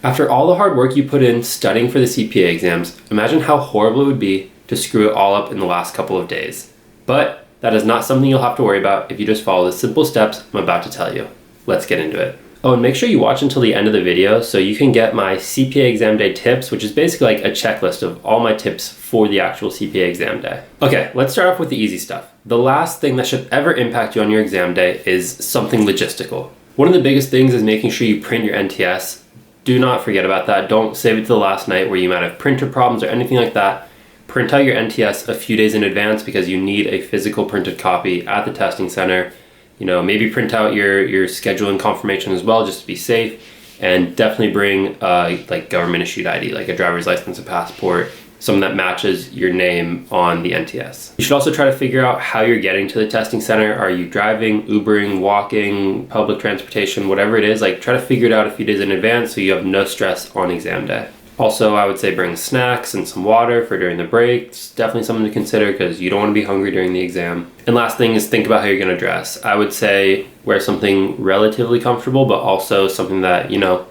After all the hard work you put in studying for the CPA exams, imagine how horrible it would be to screw it all up in the last couple of days. But that is not something you'll have to worry about if you just follow the simple steps I'm about to tell you. Let's get into it. Oh, and make sure you watch until the end of the video so you can get my CPA exam day tips, which is basically like a checklist of all my tips for the actual CPA exam day. Okay, let's start off with the easy stuff. The last thing that should ever impact you on your exam day is something logistical. One of the biggest things is making sure you print your NTS. Do not forget about that. Don't save it to the last night where you might have printer problems or anything like that. Print out your NTS a few days in advance because you need a physical printed copy at the testing center. You know, maybe print out your schedule and confirmation as well, just to be safe. And definitely bring like government issued ID, like a driver's license, a passport, something that matches your name on the NTS. You should also try to figure out how you're getting to the testing center. Are you driving, Ubering, walking, public transportation, whatever it is, like try to figure it out a few days in advance so you have no stress on exam day. Also, I would say bring snacks and some water for during the breaks. Definitely something to consider because you don't want to be hungry during the exam. And last thing is think about how you're going to dress. I would say wear something relatively comfortable, but also something that, you know,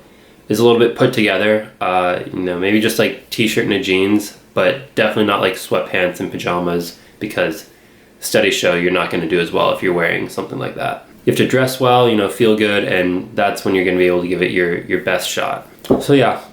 is a little bit put together. Maybe just like t-shirt and a jeans, but definitely not like sweatpants and pajamas because studies show you're not going to do as well if you're wearing something like that. You have to dress well, you know, feel good, and that's when you're going to be able to give it your best shot. So yeah.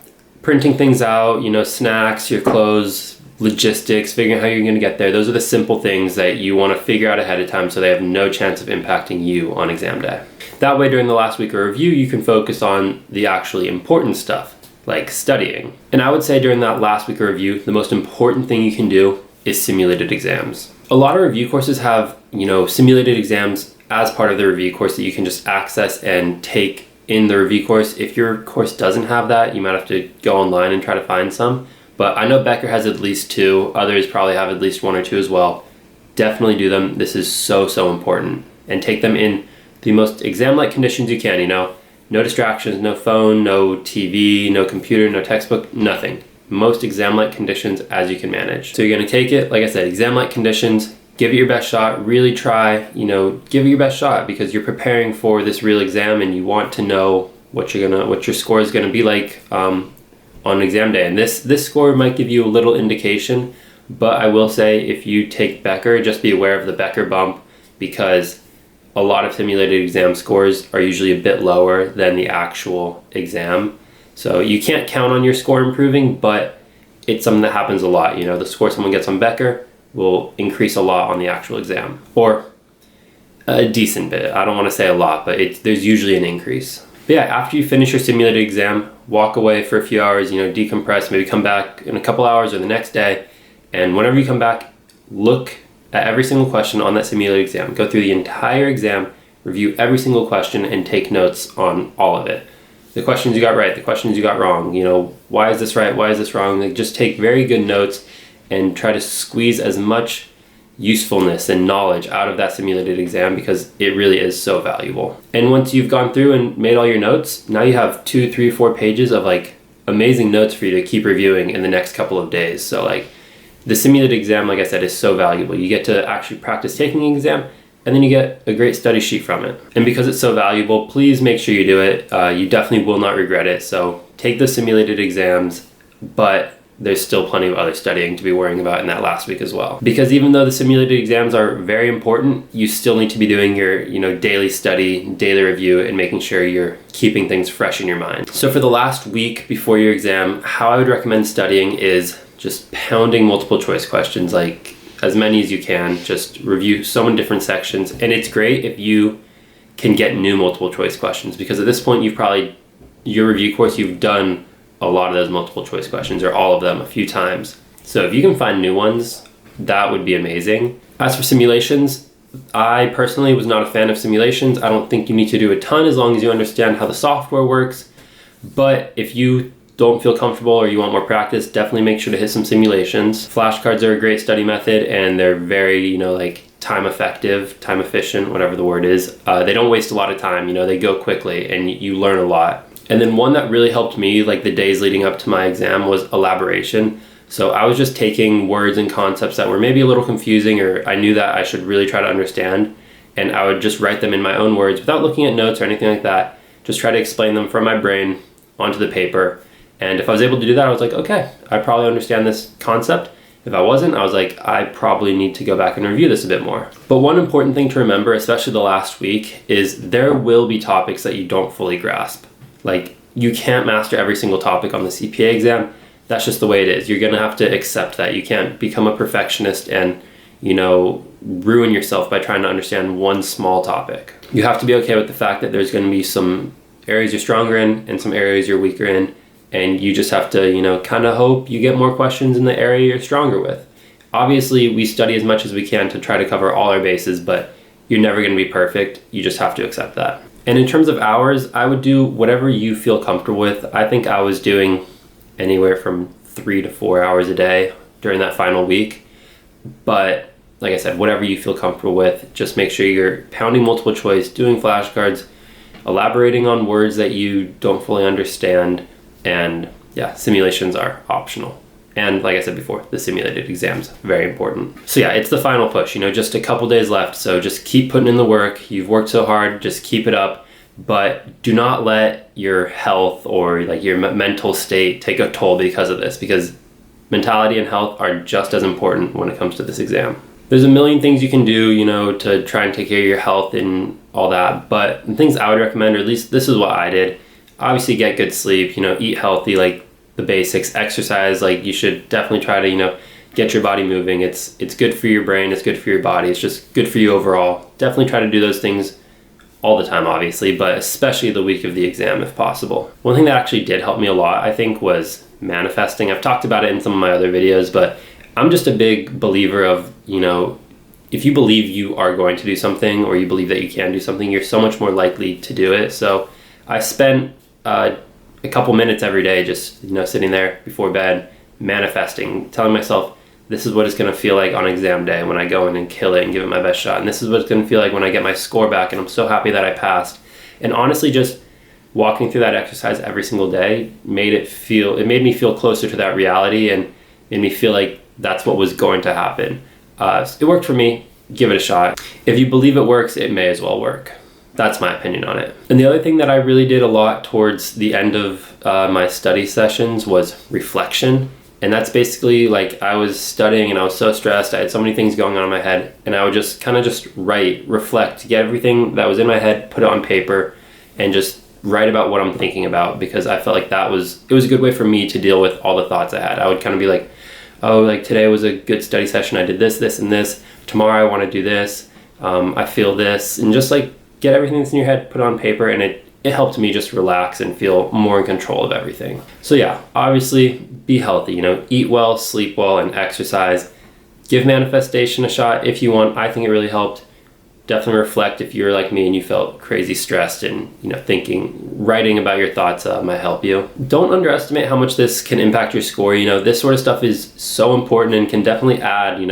Printing things out, you know, snacks, your clothes, logistics, figuring out how you're going to get there. Those are the simple things that you want to figure out ahead of time so they have no chance of impacting you on exam day. That way, during the last week of review, you can focus on the actually important stuff, like studying. And I would say during that last week of review, the most important thing you can do is simulated exams. A lot of review courses have, you know, simulated exams as part of the review course that you can just access and take in the review course. If your course doesn't have that, you might have to go online and try to find some. But I know Becker has at least 2. Others probably have at least 1 or 2 as well. Definitely do them. This is so important. And take them in the most exam-like conditions you can, you know. No distractions, no phone, no TV, no computer, no textbook, nothing. Most exam-like conditions as you can manage. So you're gonna take it, like I said, exam-like conditions, give it your best shot, really try, you know, give it your best shot because you're preparing for this real exam and you want to know what your score is gonna be like on exam day. And this score might give you a little indication, but I will say if you take Becker, just be aware of the Becker bump because a lot of simulated exam scores are usually a bit lower than the actual exam. So you can't count on your score improving, but it's something that happens a lot. You know, the score someone gets on Becker will increase a lot on the actual exam, or a decent bit. I don't want to say a lot, but there's usually an increase. But yeah, after you finish your simulated exam, walk away for a few hours, you know, decompress, maybe come back in a couple hours or the next day, and whenever you come back, look at every single question on that simulated exam. Go through the entire exam, review every single question, and take notes on all of it. The questions you got right, the questions you got wrong, you know, why is this right, why is this wrong? Like, just take very good notes and try to squeeze as much usefulness and knowledge out of that simulated exam because it really is so valuable. And once you've gone through and made all your notes, now you have 2, 3, 4 pages of like amazing notes for you to keep reviewing in the next couple of days. So like the simulated exam, like I said, is so valuable. You get to actually practice taking an exam and then you get a great study sheet from it. And because it's so valuable, please make sure you do it. You definitely will not regret it. So take the simulated exams, but there's still plenty of other studying to be worrying about in that last week as well. Because even though the simulated exams are very important, you still need to be doing your, you know, daily study, daily review, and making sure you're keeping things fresh in your mind. So for the last week before your exam, how I would recommend studying is just pounding multiple choice questions, like as many as you can. Just review so many different sections. And it's great if you can get new multiple choice questions because at this point your review course, you've done a lot of those multiple choice questions or all of them a few times. So if you can find new ones, that would be amazing. As for simulations, I personally was not a fan of simulations. I don't think you need to do a ton as long as you understand how the software works. But if you don't feel comfortable or you want more practice, definitely make sure to hit some simulations. Flashcards are a great study method and they're very, you know, like time effective, time efficient, whatever the word is. They don't waste a lot of time, you know, they go quickly and you learn a lot. And then one that really helped me, like the days leading up to my exam, was elaboration. So I was just taking words and concepts that were maybe a little confusing or I knew that I should really try to understand, and I would just write them in my own words without looking at notes or anything like that. Just try to explain them from my brain onto the paper. And if I was able to do that, I was like, okay, I probably understand this concept. If I wasn't, I was like, I probably need to go back and review this a bit more. But one important thing to remember, especially the last week, is there will be topics that you don't fully grasp. Like, you can't master every single topic on the CPA exam. That's just the way it is. You're gonna have to accept that. You can't become a perfectionist and, ruin yourself by trying to understand one small topic. You have to be okay with the fact that there's gonna be some areas you're stronger in and some areas you're weaker in. And you just have to, kind of hope you get more questions in the area you're stronger with. Obviously, we study as much as we can to try to cover all our bases, but you're never going to be perfect. You just have to accept that. And in terms of hours, I would do whatever you feel comfortable with. I think I was doing anywhere from 3 to 4 hours a day during that final week. But like I said, whatever you feel comfortable with, just make sure you're pounding multiple choice, doing flashcards, elaborating on words that you don't fully understand. And yeah, simulations are optional. And like I said before, the simulated exams, very important. So yeah, it's the final push, just a couple days left. So just keep putting in the work. You've worked so hard, just keep it up. But do not let your health or like your mental state take a toll because of this, because mentality and health are just as important when it comes to this exam. There's a million things you can do, to try and take care of your health and all that. But the things I would recommend, or at least this is what I did, obviously get good sleep, eat healthy, like the basics, exercise, like you should definitely try to, get your body moving. It's good for your brain, it's good for your body, it's just good for you overall. Definitely try to do those things all the time, obviously, but especially the week of the exam if possible. One thing that actually did help me a lot, I think, was manifesting. I've talked about it in some of my other videos, but I'm just a big believer of, if you believe you are going to do something or you believe that you can do something, you're so much more likely to do it. So I spent a couple minutes every day just sitting there before bed manifesting, telling myself this is what it's going to feel like on exam day when I go in and kill it and give it my best shot, and this is what it's going to feel like when I get my score back and I'm so happy that I passed. And honestly, just walking through that exercise every single day made me feel closer to that reality and made me feel like that's what was going to happen. It worked for me. Give it a shot. If you believe it works, it may as well work. That's my opinion on it. And the other thing that I really did a lot towards the end of my study sessions was reflection. And that's basically like I was studying and I was so stressed. I had so many things going on in my head, and I would just kind of just write, reflect, get everything that was in my head, put it on paper, and just write about what I'm thinking about, because I felt like it was a good way for me to deal with all the thoughts I had. I would kind of be like, oh, like today was a good study session. I did this, this, and this. Tomorrow I want to do this. I feel this, and just like get everything that's in your head, put it on paper, and it helped me just relax and feel more in control of everything. So yeah, obviously be healthy, eat well, sleep well, and exercise. Give manifestation a shot if you want. I think it really helped. Definitely reflect if you're like me and you felt crazy stressed, and writing about your thoughts might help you. Don't underestimate how much this can impact your score. This sort of stuff is so important and can definitely add,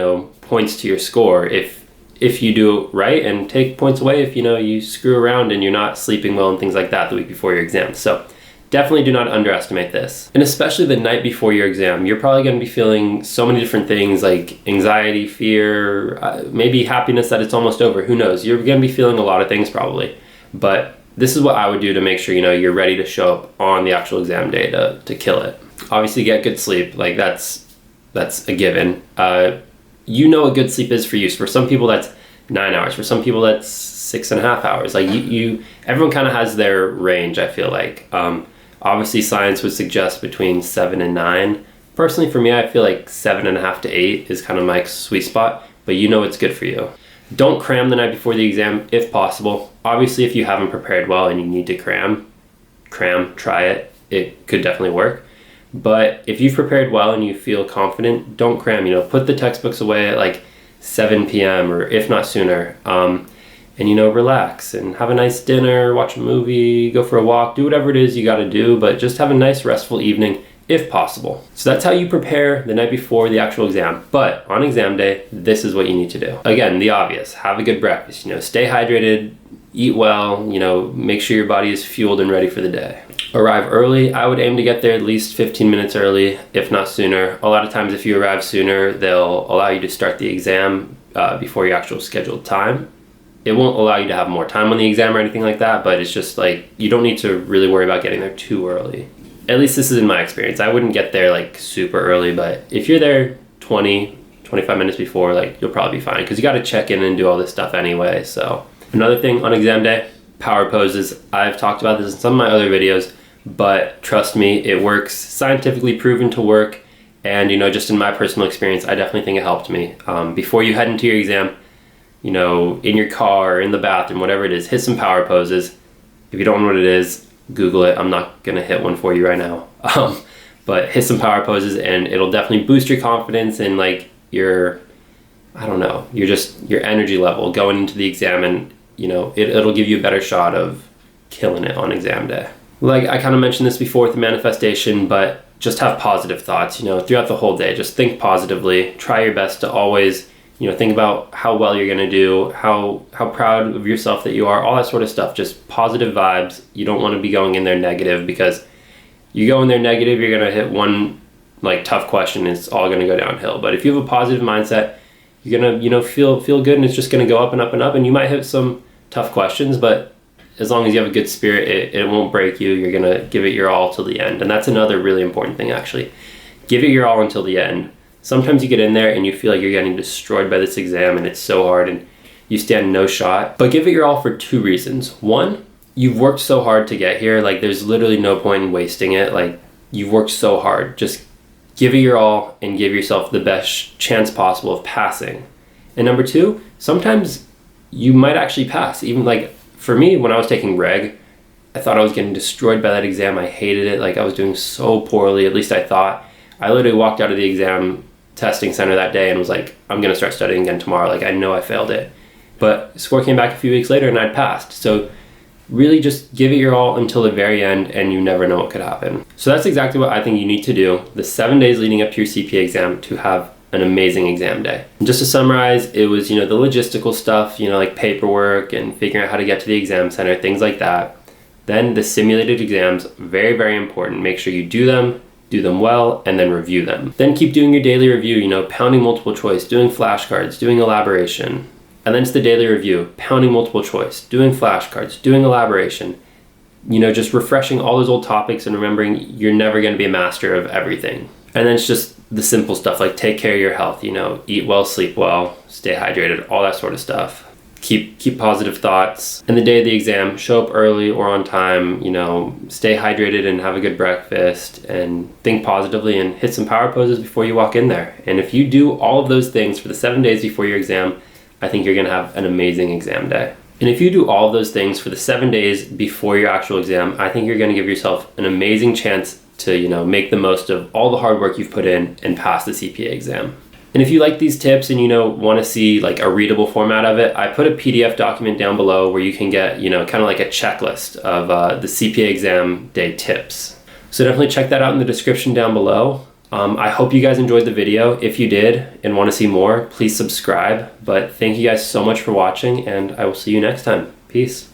points to your score if you do it right, and take points away if you screw around and you're not sleeping well and things like that the week before your exam. So definitely do not underestimate this. And especially the night before your exam, you're probably going to be feeling so many different things like anxiety, fear, maybe happiness that it's almost over. Who knows? You're going to be feeling a lot of things probably. But this is what I would do to make sure you're ready to show up on the actual exam day to kill it. Obviously get good sleep. Like that's a given. What good sleep is for you. So for some people that's 9 hours. For some people that's 6.5 hours. Like everyone kind of has their range, I feel like. Obviously science would suggest between 7 and 9. Personally for me, I feel like 7.5 to 8 is kind of my sweet spot, but it's good for you. Don't cram the night before the exam if possible. Obviously if you haven't prepared well and you need to cram, try it. It could definitely work. But if you've prepared well and you feel confident, don't cram. Put the textbooks away at like 7 p.m. or if not sooner, and relax and have a nice dinner, watch a movie, go for a walk, do whatever it is you got to do, but just have a nice restful evening if possible. So that's how you prepare the night before the actual exam. But on exam day, this is what you need to do. Again, the obvious: have a good breakfast, stay hydrated, eat well, make sure your body is fueled and ready for the day. Arrive early. I would aim to get there at least 15 minutes early, if not sooner. A lot of times if you arrive sooner, they'll allow you to start the exam before your actual scheduled time. It won't allow you to have more time on the exam or anything like that, but it's just like you don't need to really worry about getting there too early. At least this is in my experience. I wouldn't get there like super early, but if you're there 25 minutes before, like you'll probably be fine because you got to check in and do all this stuff anyway. So another thing on exam day, power poses. I've talked about this in some of my other videos, but trust me, it works, scientifically proven to work. And, just in my personal experience, I definitely think it helped me. Before you head into your exam, in your car or in the bathroom, whatever it is, hit some power poses. If you don't know what it is, Google it. I'm not going to hit one for you right now. But hit some power poses and it'll definitely boost your confidence and like your energy level going into the exam, and, it'll give you a better shot of killing it on exam day. Like I kind of mentioned this before with the manifestation, but just have positive thoughts, throughout the whole day. Just think positively. Try your best to always, think about how well you're going to do, how proud of yourself that you are, all that sort of stuff. Just positive vibes. You don't want to be going in there negative, because you go in there negative, you're going to hit one like tough question and it's all going to go downhill. But if you have a positive mindset, you're going to, feel good, and it's just going to go up and up and up, and you might hit some tough questions, but as long as you have a good spirit, it won't break you. You're going to give it your all till the end. And that's another really important thing, actually. Give it your all until the end. Sometimes you get in there and you feel like you're getting destroyed by this exam and it's so hard and you stand no shot. But give it your all for two reasons. One, you've worked so hard to get here. Like there's literally no point in wasting it. Like you've worked so hard. Just give it your all and give yourself the best chance possible of passing. And number two, sometimes you might actually pass. Even like, for me, when I was taking reg, I thought I was getting destroyed by that exam. I hated it. Like I was doing so poorly, at least I thought. I literally walked out of the exam testing center that day and was like, I'm going to start studying again tomorrow. Like I know I failed it. But score came back a few weeks later and I'd passed. So really just give it your all until the very end, and you never know what could happen. So that's exactly what I think you need to do the 7 days leading up to your CPA exam to have an amazing exam day. And just to summarize, it was, the logistical stuff, like paperwork and figuring out how to get to the exam center, things like that. Then the simulated exams, very, very important. Make sure you do them well, and then review them. Then keep doing your daily review, pounding multiple choice, doing flashcards, doing elaboration. And then it's the daily review, pounding multiple choice, doing flashcards, doing elaboration. Just refreshing all those old topics and remembering you're never going to be a master of everything. And then it's just the simple stuff like take care of your health, eat well, sleep well, stay hydrated, all that sort of stuff. Keep positive thoughts. And the day of the exam, show up early or on time, stay hydrated and have a good breakfast, and think positively and hit some power poses before you walk in there. And if you do all of those things for the 7 days before your exam, I think you're going to have an amazing exam day. And if you do all of those things for the 7 days before your actual exam, I think you're going to give yourself an amazing chance to, make the most of all the hard work you've put in and pass the CPA exam. And if you like these tips and, want to see like a readable format of it, I put a PDF document down below where you can get, kind of like a checklist of the CPA exam day tips. So definitely check that out in the description down below. I hope you guys enjoyed the video. If you did and want to see more, please subscribe. But thank you guys so much for watching, and I will see you next time. Peace.